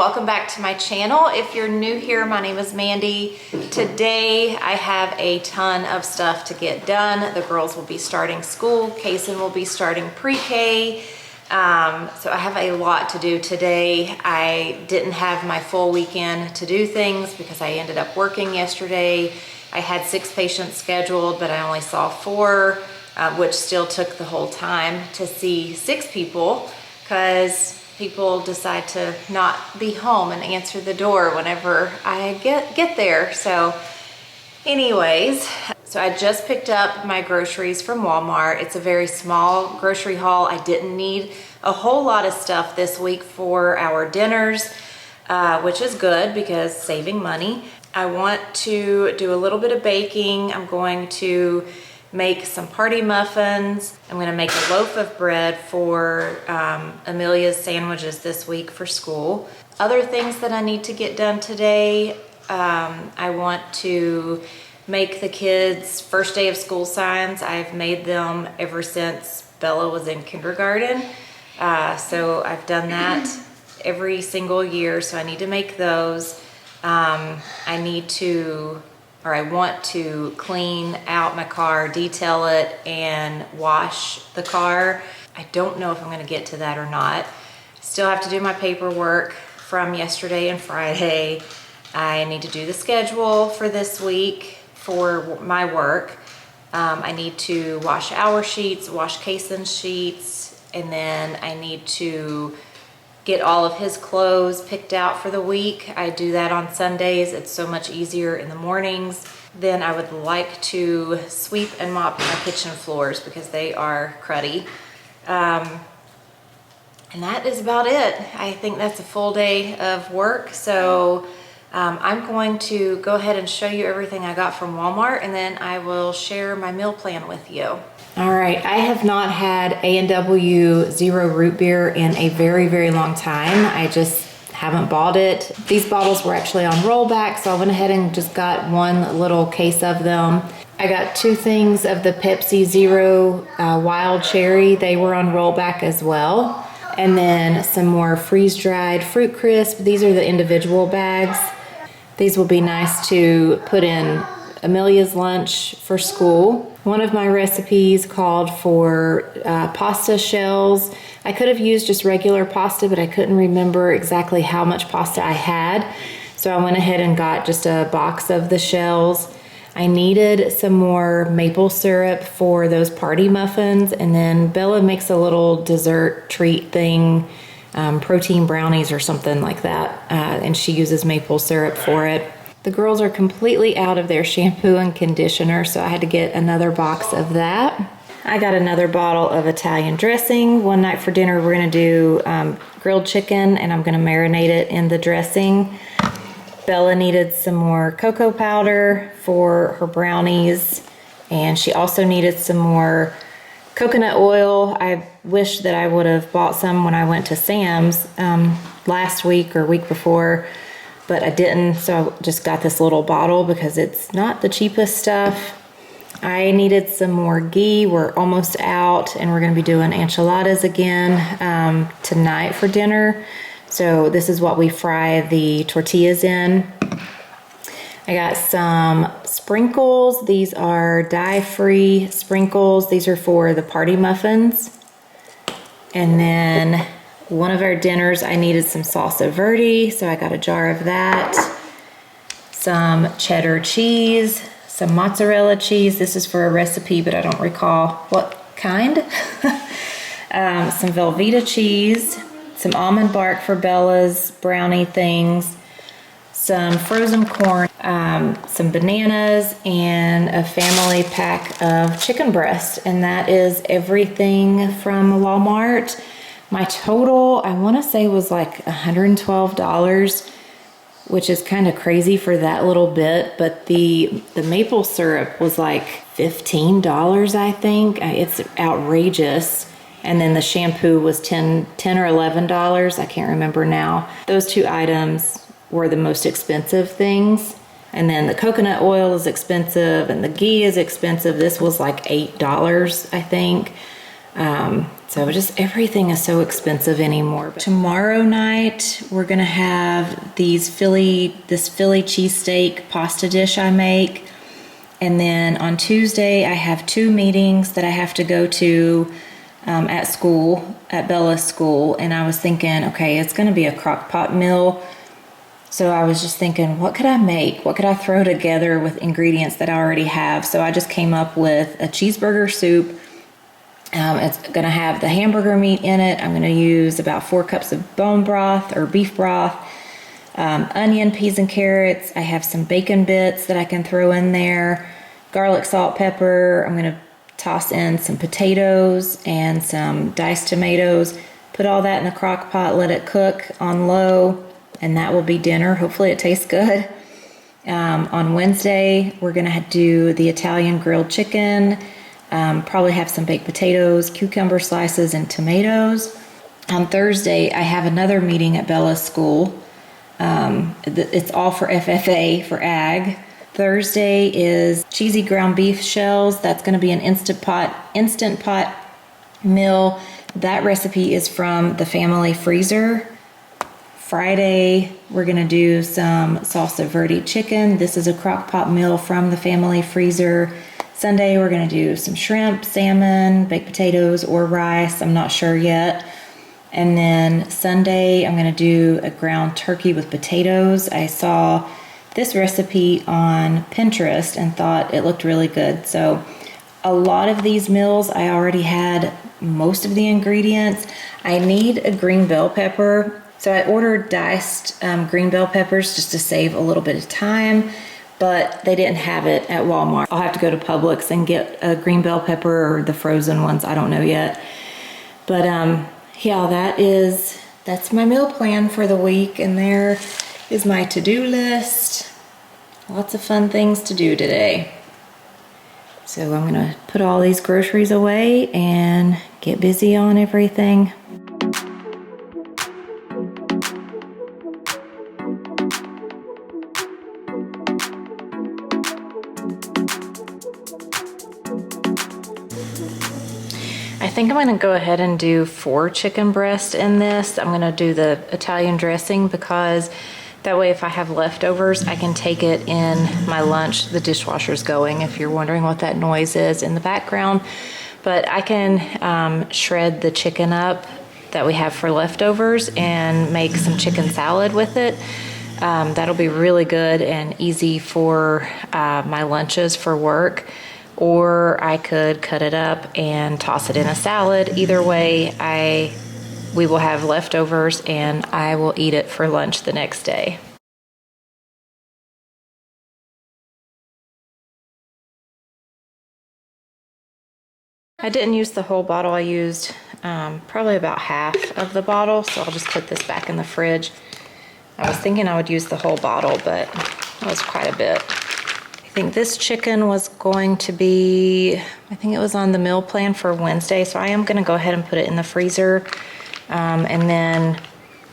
Welcome back to my channel. If you're new here, my name is Mandy. Today I have a ton of stuff to get done. The girls will be starting school. Kaysen will be starting pre-K. So I have a lot to do today. I didn't have my full weekend to do things because I ended up working yesterday. I had 6 patients scheduled, but I only saw 4, which still took the whole time to see 6 people because people decide to not be home and answer the door whenever I get there. So anyways, so I just picked up my groceries from Walmart. It's a very small grocery haul. I didn't need a whole lot of stuff this week for our dinners, which is good because saving money. I want to do a little bit of baking. I'm going to make some party muffins. I'm gonna make a loaf of bread for Amelia's sandwiches this week for school. Other things that I need to get done today, I want to make the kids' first day of school signs. I've made them ever since Bella was in kindergarten. So I've done that every single year, so I need to make those. I want to clean out my car, detail it, and wash the car. I don't know if I'm gonna get to that or not. Still have to do my paperwork from yesterday and Friday. I need to do the schedule for this week for my work. I need to wash our sheets, wash Kaysen's sheets, and then I need to get all of his clothes picked out for the week. I do that on Sundays. It's so much easier in the mornings. Then I would like to sweep and mop my kitchen floors because they are cruddy. And that is about it. I think that's a full day of work. So I'm going to go ahead and show you everything I got from Walmart, and then I will share my meal plan with you. All right, I have not had A&W Zero Root Beer in a very, very long time. I just haven't bought it. These bottles were actually on rollback, so I went ahead and just got one little case of them. I got 2 things of the Pepsi Zero Wild Cherry. They were on rollback as well. And then some more freeze-dried fruit crisp. These are the individual bags. These will be nice to put in Amelia's lunch for school. One of my recipes called for pasta shells. I could have used just regular pasta, but I couldn't remember exactly how much pasta I had. So I went ahead and got just a box of the shells. I needed some more maple syrup for those party muffins. And then Bella makes a little dessert treat thing, protein brownies or something like that. And she uses maple syrup for it. The girls are completely out of their shampoo and conditioner, so I had to get another box of that. I got another bottle of Italian dressing. One night for dinner, we're gonna do grilled chicken, and I'm gonna marinate it in the dressing. Bella needed some more cocoa powder for her brownies, and she also needed some more coconut oil. I wish that I would have bought some when I went to Sam's last week or week before, but I didn't, so I just got this little bottle because it's not the cheapest stuff. I needed some more ghee. We're almost out, and we're gonna be doing enchiladas again tonight for dinner. So this is what we fry the tortillas in. I got some sprinkles. These are dye-free sprinkles. These are for the party muffins. And then one of our dinners, I needed some salsa verde, so I got a jar of that. Some cheddar cheese, some mozzarella cheese. This is for a recipe, but I don't recall what kind. Some Velveeta cheese, some almond bark for Bella's brownie things, some frozen corn, some bananas, and a family pack of chicken breast. And that is everything from Walmart. My total, I want to say, was like $112, which is kind of crazy for that little bit, but the maple syrup was like $15, I think. It's outrageous. And then the shampoo was $10 or $11. I can't remember now. Those 2 items were the most expensive things. And then the coconut oil is expensive and the ghee is expensive. This was like $8, I think. So just everything is so expensive anymore. But tomorrow night, we're gonna have this Philly cheesesteak pasta dish I make. And then on Tuesday, I have 2 meetings that I have to go to at school, at Bella's school. And I was thinking, okay, it's gonna be a crock pot meal. So I was just thinking, what could I make? What could I throw together with ingredients that I already have? So I just came up with a cheeseburger soup. It's gonna have the hamburger meat in it. I'm gonna use about 4 cups of bone broth or beef broth, onion, peas, and carrots. I have some bacon bits that I can throw in there, garlic, salt, pepper. I'm gonna toss in some potatoes and some diced tomatoes. Put all that in the crock pot, let it cook on low, and that will be dinner. Hopefully it tastes good. On Wednesday, we're gonna do the Italian grilled chicken. Probably have some baked potatoes, cucumber slices, and tomatoes. On Thursday, I have another meeting at Bella's school. It's all for FFA, for ag. Thursday is cheesy ground beef shells. That's going to be an instant pot meal. That recipe is from the family freezer. Friday, we're going to do some salsa verde chicken. This is a crock pot meal from the family freezer. Sunday, we're gonna do some shrimp, salmon, baked potatoes, or rice. I'm not sure yet. And then Sunday, I'm gonna do a ground turkey with potatoes. I saw this recipe on Pinterest and thought it looked really good. So a lot of these meals, I already had most of the ingredients. I need a green bell pepper. So I ordered diced green bell peppers just to save a little bit of time, but they didn't have it at Walmart. I'll have to go to Publix and get a green bell pepper or the frozen ones. I don't know yet. But yeah, that's my meal plan for the week. And there is my to-do list. Lots of fun things to do today. So I'm gonna put all these groceries away and get busy on everything. I think I'm gonna go ahead and do 4 chicken breasts in this. I'm gonna do the Italian dressing because that way if I have leftovers, I can take it in my lunch. The dishwasher's going, if you're wondering what that noise is in the background. But I can shred the chicken up that we have for leftovers and make some chicken salad with it. That'll be really good and easy for my lunches for work. Or I could cut it up and toss it in a salad. Either way, we will have leftovers and I will eat it for lunch the next day. I didn't use the whole bottle. I used probably about half of the bottle, so I'll just put this back in the fridge. I was thinking I would use the whole bottle, but that was quite a bit. I think this chicken was going to be, I think it was on the meal plan for Wednesday, so I am gonna go ahead and put it in the freezer. And then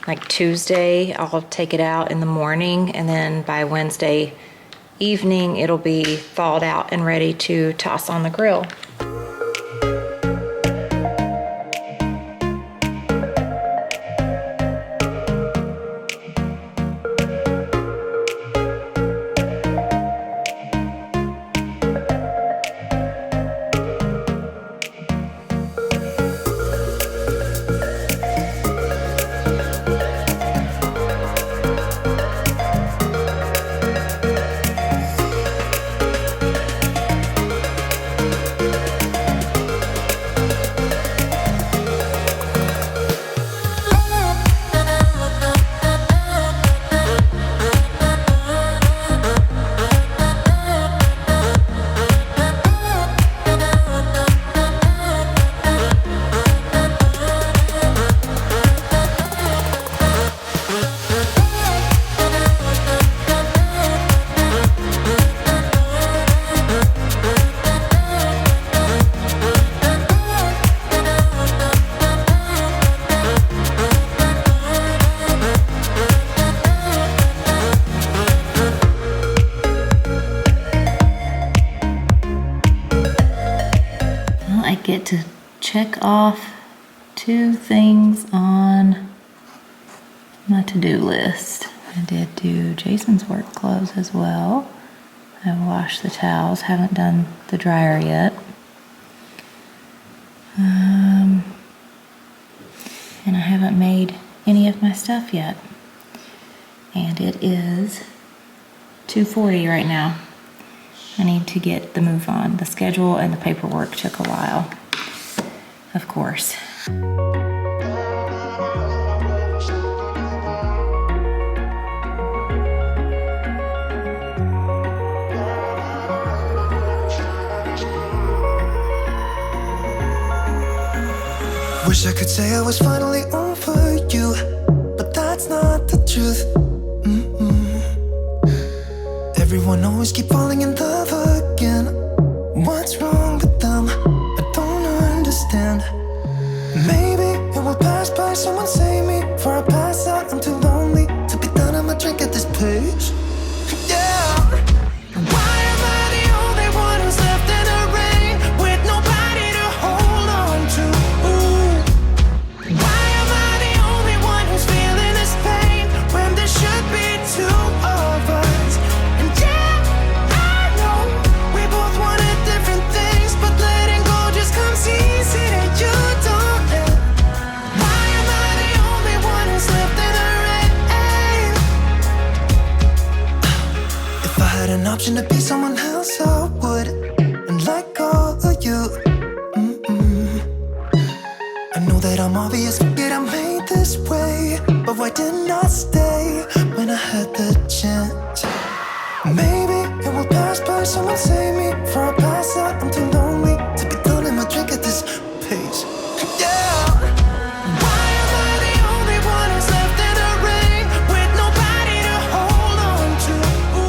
like Tuesday, I'll take it out in the morning, and then by Wednesday evening, it'll be thawed out and ready to toss on the grill. Get to check off 2 things on my to-do list. I did do Jason's work clothes as well. I washed the towels, haven't done the dryer yet. And I haven't made any of my stuff yet. And it is 2:40 right now. I need to get the move on. The schedule and the paperwork took a while, of course. Wish I could say I was finally over you, but that's not the truth. Everyone always keep falling in love again. What's wrong with them? I don't understand. Maybe it will pass by, someone save me. Before I pass out, I'm too lonely to be done. I'ma drink at this pace. Yeah. Why am I the only one who's left in the rain with nobody to hold on to? Why am I the only one who's feeling this pain when there should be 2 of us? And yeah, I know we both wanted different things, but letting go just comes easy and you don't. Why am I the only one who's left in the rain? If I had an option to be someone else, I would, and let go of you. I know that I'm obvious, forget I'm made this way, but why didn't I stay when I had the chance? Maybe it will pass by, someone save me. Before I pass out, I'm too lonely to be done. I'ma drink at this pace. Yeah. Why am I the only one who's left in the rain with nobody to hold on to?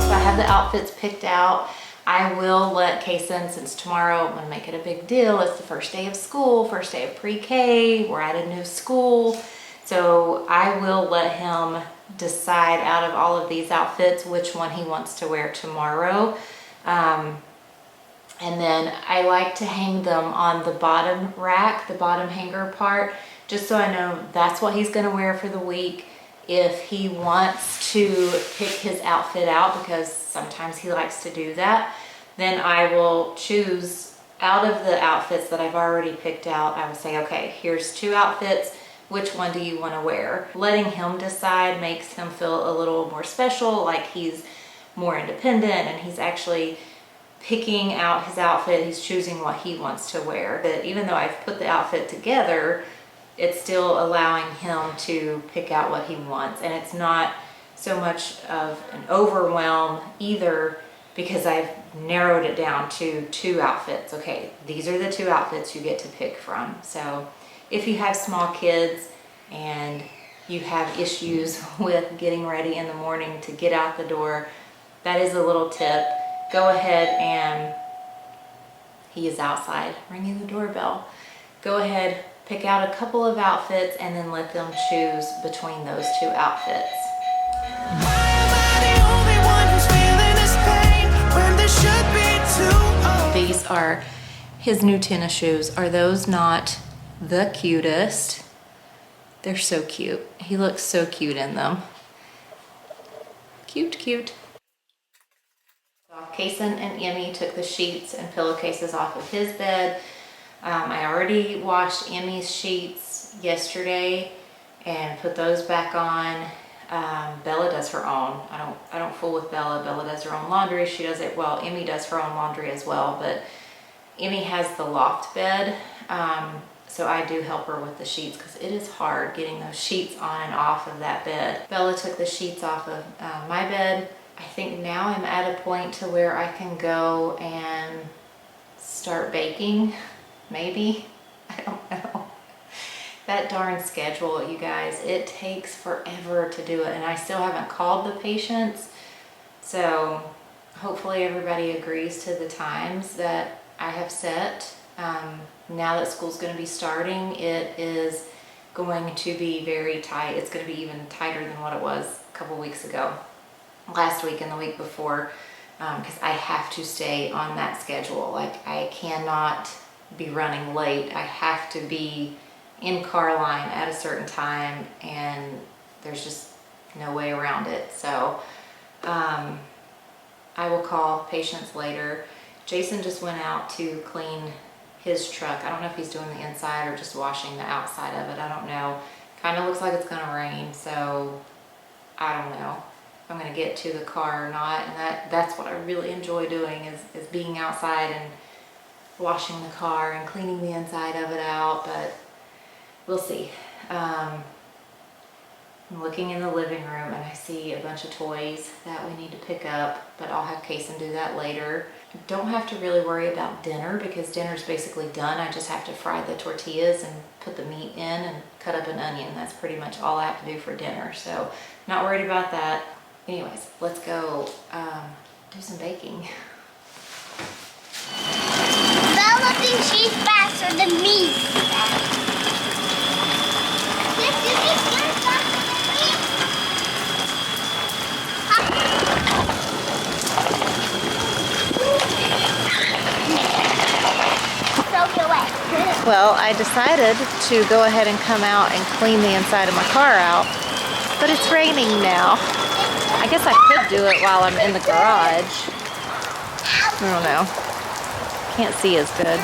So I have the outfits picked out. I will let Kason, since tomorrow I'm gonna make it a big deal. It's the first day of school, first day of pre-K. We're at a new school. So I will let him decide out of all of these outfits which one he wants to wear tomorrow. And then I like to hang them on the bottom rack, the bottom hanger part, just so I know that's what he's gonna wear for the week. If he wants to pick his outfit out, because sometimes he likes to do that, then I will choose out of the outfits that I've already picked out. I will say, okay, here's 2 outfits. Which one do you want to wear? Letting him decide makes him feel a little more special, like he's more independent and he's actually picking out his outfit. He's choosing what he wants to wear. But even though I've put the outfit together, it's still allowing him to pick out what he wants. And it's not so much of an overwhelm either, because I've narrowed it down to 2 outfits. Okay, these are the 2 outfits you get to pick from. So if you have small kids and you have issues with getting ready in the morning to get out the door, that is a little tip. Go ahead and, he is outside ringing the doorbell. Go ahead, pick out a couple of outfits and then let them choose between those 2 outfits. Why am I the only one who's feeling this pain when there should be 2 of us? These are his new tennis shoes. Are those not the cutest? They're so cute. He looks so cute in them. Cute, cute. Kason and Emmy took the sheets and pillowcases off of his bed. I already washed Emmy's sheets yesterday and put those back on. Bella does her own. I don't fool with Bella. Bella does her own laundry. She does it well. Emmy does her own laundry as well, but Emmy has the loft bed. So I do help her with the sheets because it is hard getting those sheets on and off of that bed. Bella took the sheets off of my bed. I think now I'm at a point to where I can go and start baking, maybe. I don't know. That darn schedule, you guys, it takes forever to do it, and I still haven't called the patients. So hopefully everybody agrees to the times that I have set. Now that school's going to be starting, it is going to be very tight. It's going to be even tighter than what it was a couple weeks ago, last week and the week before, because I have to stay on that schedule. Like, I cannot be running late. I have to be in car line at a certain time, and there's just no way around it. So I will call patience later. Jason just went out to clean his truck. I don't know if he's doing the inside or just washing the outside of it. I don't know. Kind of looks like it's gonna rain, so I don't know if I'm gonna get to the car or not. And that's what I really enjoy doing is being outside and washing the car and cleaning the inside of it out, but we'll see. I'm looking in the living room and I see a bunch of toys that we need to pick up, but I'll have Kason do that later. I don't have to really worry about dinner because dinner's basically done. I just have to fry the tortillas and put the meat in and cut up an onion. That's pretty much all I have to do for dinner. So not worried about that. Anyways, let's go do some baking. Bella thinks she's faster than me. Yes, you think you're faster than me? Soak away. Well, I decided to go ahead and come out and clean the inside of my car out, but it's raining now. I guess I could do it while I'm in the garage. I don't know. Can't see as good.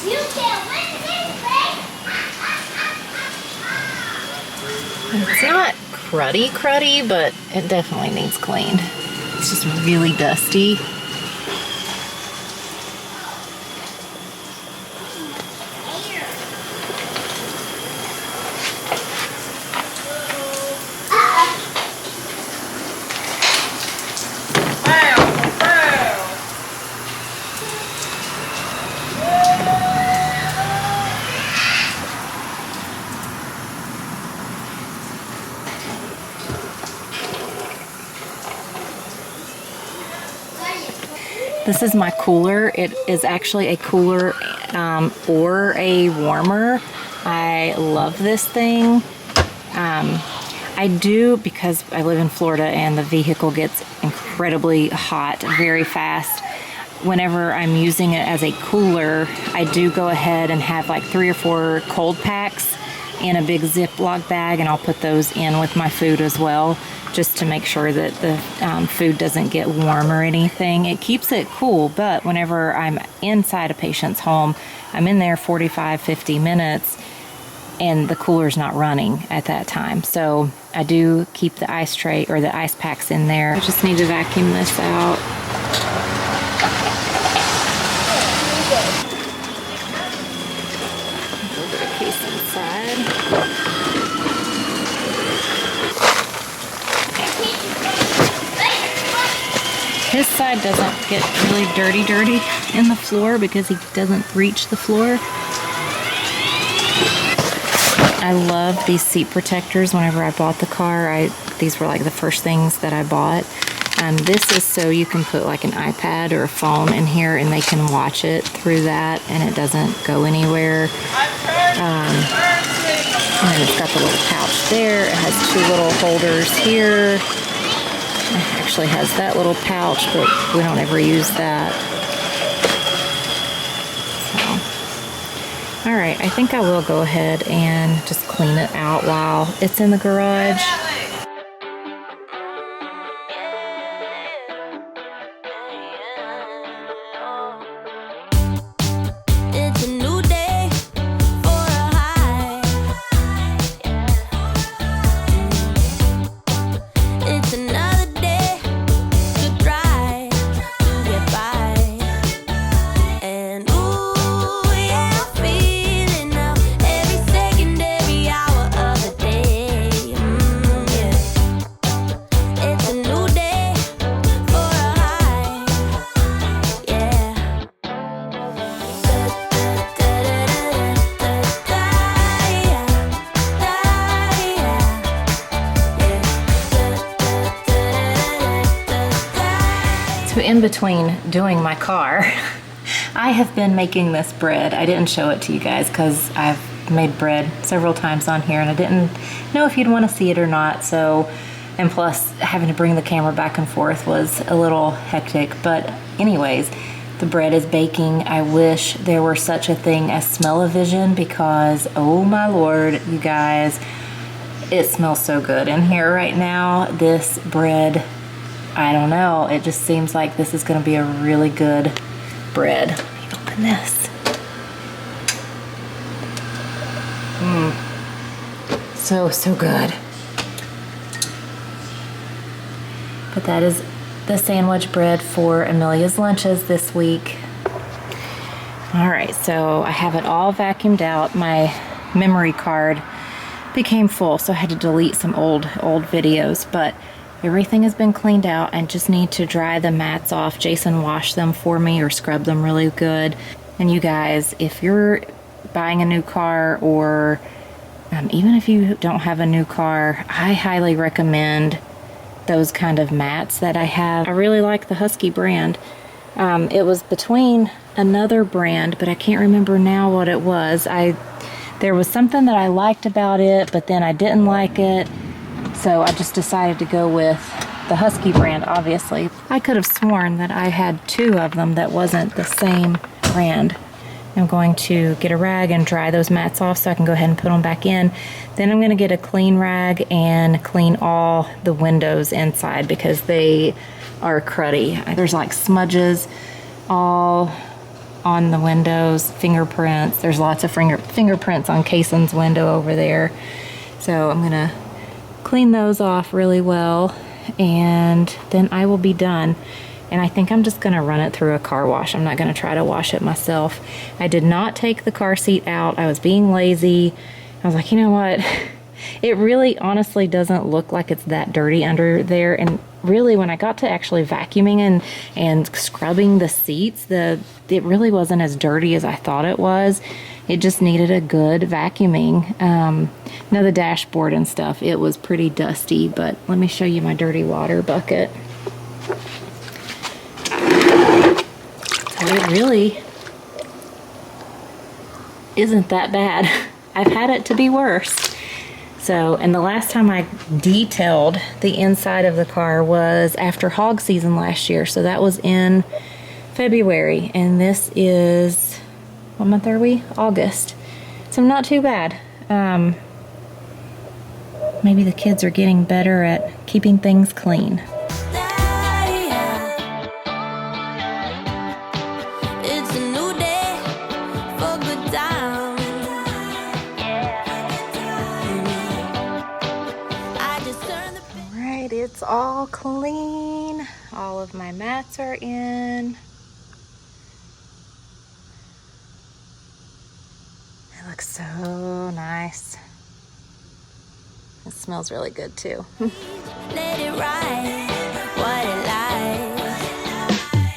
You can't win this, It's not cruddy, but it definitely needs cleaned. It's just really dusty. This is my cooler. It is actually a cooler or a warmer. I love this thing. I do, because I live in Florida and the vehicle gets incredibly hot very fast. Whenever I'm using it as a cooler, I do go ahead and have like 3 or 4 cold packs in a big Ziploc bag, and I'll put those in with my food as well, just to make sure that the food doesn't get warm or anything. It keeps it cool, but whenever I'm inside a patient's home, I'm in there 45, 50 minutes, and the cooler's not running at that time. So I do keep the ice tray or the ice packs in there. I just need to vacuum this out. A little bit of case inside. His side doesn't get really dirty in the floor because he doesn't reach the floor. I love these seat protectors. Whenever I bought the car, these were like the first things that I bought. This is so you can put like an iPad or a phone in here and they can watch it through that and it doesn't go anywhere. And then it's got the little pouch there. It has 2 little holders here. It actually has that little pouch, but we don't ever use that. So, all right, I think I will go ahead and just clean it out while it's in the garage. In between doing my car, I have been making this bread. I didn't show it to you guys because I've made bread several times on here and I didn't know if you'd want to see it or not. So And plus, having to bring the camera back and forth was a little hectic. But anyways, the bread is baking. I wish there were such a thing as smell-o-vision because, oh my Lord, you guys, it smells so good in here right now. This bread, I don't know, it just seems like this is gonna be a really good bread. Let me open this. So good. But that is the sandwich bread for Amelia's lunches this week. All right, so I have it all vacuumed out. My memory card became full, so I had to delete some old videos, but everything has been cleaned out. I just need to dry the mats off. Jason washed them for me or scrubbed them really good. And you guys, if you're buying a new car or even if you don't have a new car, I highly recommend those kind of mats that I have. I really like the Husky brand. It was between another brand, but I can't remember now what it was. There was something that I liked about it, but then I didn't like it, so I just decided to go with the Husky brand, obviously. I could have sworn that I had two of them that wasn't the same brand. I'm going to get a rag and dry those mats off so I can go ahead and put them back in. Then I'm going to get a clean rag and clean all the windows inside because they are cruddy. There's like smudges all on the windows, fingerprints. There's lots of fingerprints on Kaysen's window over there. So I'm going to clean those off really well and then I will be done. And I think I'm just gonna run it through a car wash. I'm not gonna try to wash it myself. I did not take the car seat out. I was being lazy. I was like, you know what? It really honestly doesn't look like it's that dirty under there. And really when I got to actually vacuuming and scrubbing the seats, it really wasn't as dirty as I thought it was. It just needed a good vacuuming. Now the dashboard and stuff, it was pretty dusty, but let me show you my dirty water bucket. It really isn't that bad. I've had it to be worse. So, and the last time I detailed the inside of the car was after hog season last year. So that was in February, and this is, what month are we? August. So not too bad. Maybe the kids are getting better at keeping things clean. It's all clean. All of my mats are in. It looks so nice. It smells really good too. Let it ride, what it likes.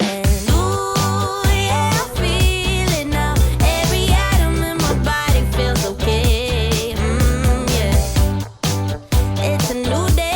And ooh, yeah, I feel it now. Every atom in my body feels okay. Yeah. It's a new day.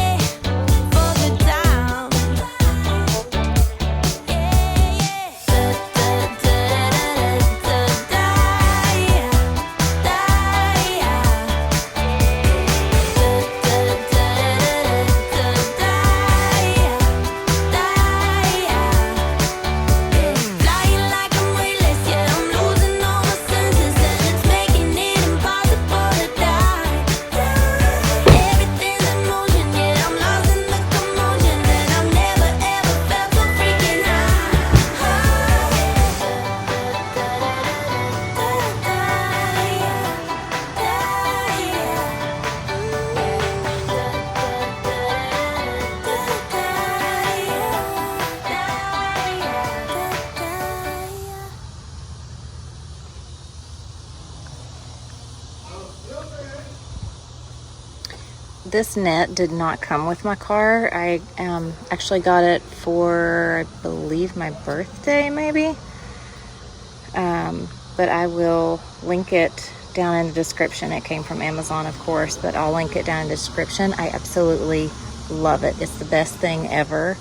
This net did not come with my car. I actually got it for, I believe, my birthday, maybe. But I will link it down in the description. It came from Amazon, of course, but I'll link it down in the description. I absolutely love it. It's the best thing ever.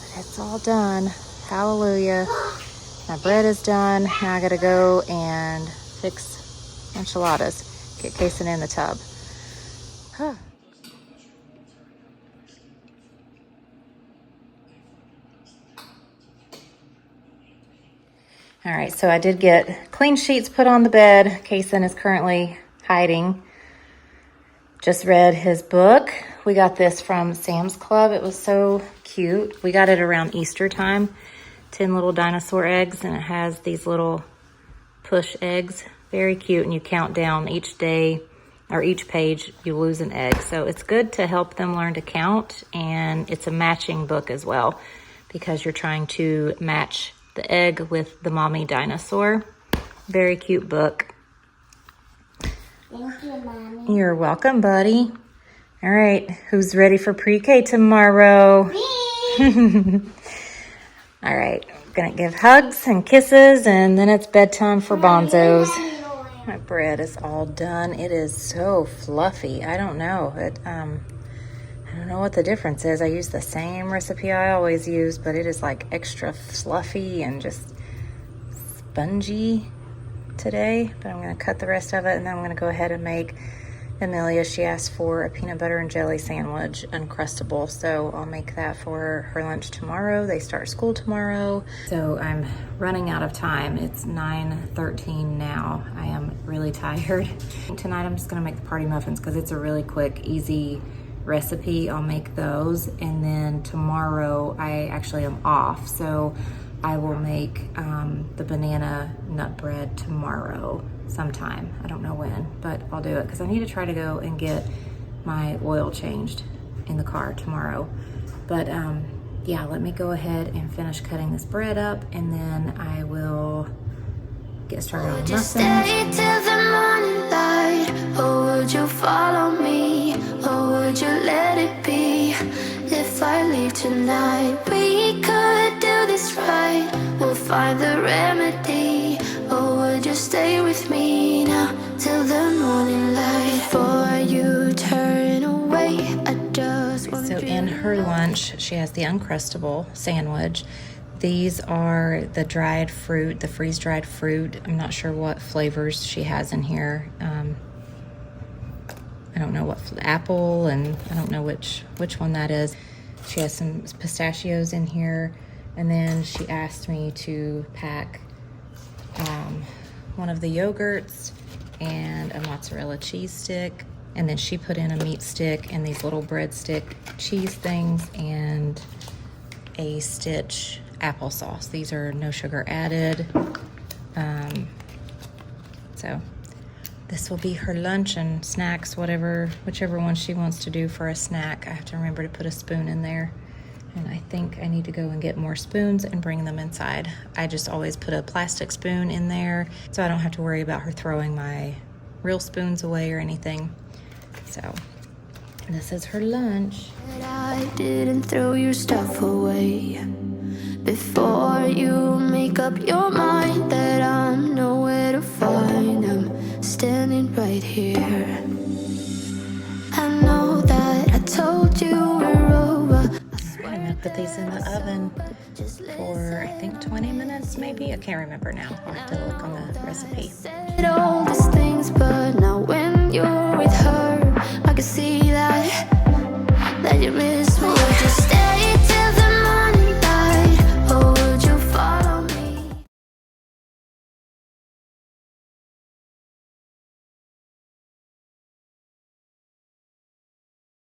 But it's all done. Hallelujah. My bread is done. Now I gotta go and fix enchiladas. Get Kaysen in the tub. Huh. All right, so I did get clean sheets put on the bed. Kason is currently hiding. Just read his book. We got this from Sam's Club. It was so cute. We got it around Easter time. 10 little dinosaur eggs, and it has these little push eggs. Very cute, and you count down each day, or each page, you lose an egg. So it's good to help them learn to count, and it's a matching book as well because you're trying to match the egg with the mommy dinosaur. Very cute book. Thank you, Mommy. You're welcome, buddy. All right, who's ready for pre-K tomorrow? Me. All right, I'm gonna give hugs and kisses, and then it's bedtime for bonzos. My bread is all done. It is so fluffy. I don't know. I don't know what the difference is. I use the same recipe I always use, but it is like extra fluffy and just spongy today. But I'm gonna cut the rest of it, and then I'm gonna go ahead and make Amelia. She asked for a peanut butter and jelly sandwich, Uncrustable, so I'll make that for her lunch tomorrow. They start school tomorrow. So I'm running out of time. It's 9:13 now. I am really tired. Tonight I'm just gonna make the party muffins because it's a really quick, easy recipe. I'll make those, and then tomorrow I actually am off, so I will make the banana nut bread tomorrow sometime. I don't know when, but I'll do it because I need to try to go and get my oil changed in the car tomorrow. But yeah, let me go ahead and finish cutting this bread up, and then I will get started on Just muffins. stay till the morning light, or would you follow me, or would you let it be? If I leave tonight, we could do this right. We'll find the remedy, or would you stay with me now till the morning light? Before you turn away, I just want So in her lunch, she has the Uncrustable sandwich. These are the dried fruit, the freeze-dried fruit. I'm not sure what flavors she has in here. I don't know what apple, and I don't know which one that is. She has some pistachios in here, and then she asked me to pack one of the yogurts and a mozzarella cheese stick, and then she put in a meat stick and these little breadstick cheese things and a Stitch applesauce. These are no sugar added. So this will be her lunch and snacks, whichever one she wants to do for a snack. I have to remember to put a spoon in there, and I think I need to go and get more spoons and bring them inside. I just always put a plastic spoon in there so I don't have to worry about her throwing my real spoons away or anything. So this is her lunch. I didn't throw your stuff away before you make up your mind that I'm nowhere to find. I'm standing right here. I know that I told you we're over. I'm gonna put these in the oven for I think 20 minutes maybe. I can't remember now. I'll have to look on the recipe. Said all these things, but now when you're with her, I can see that you miss me.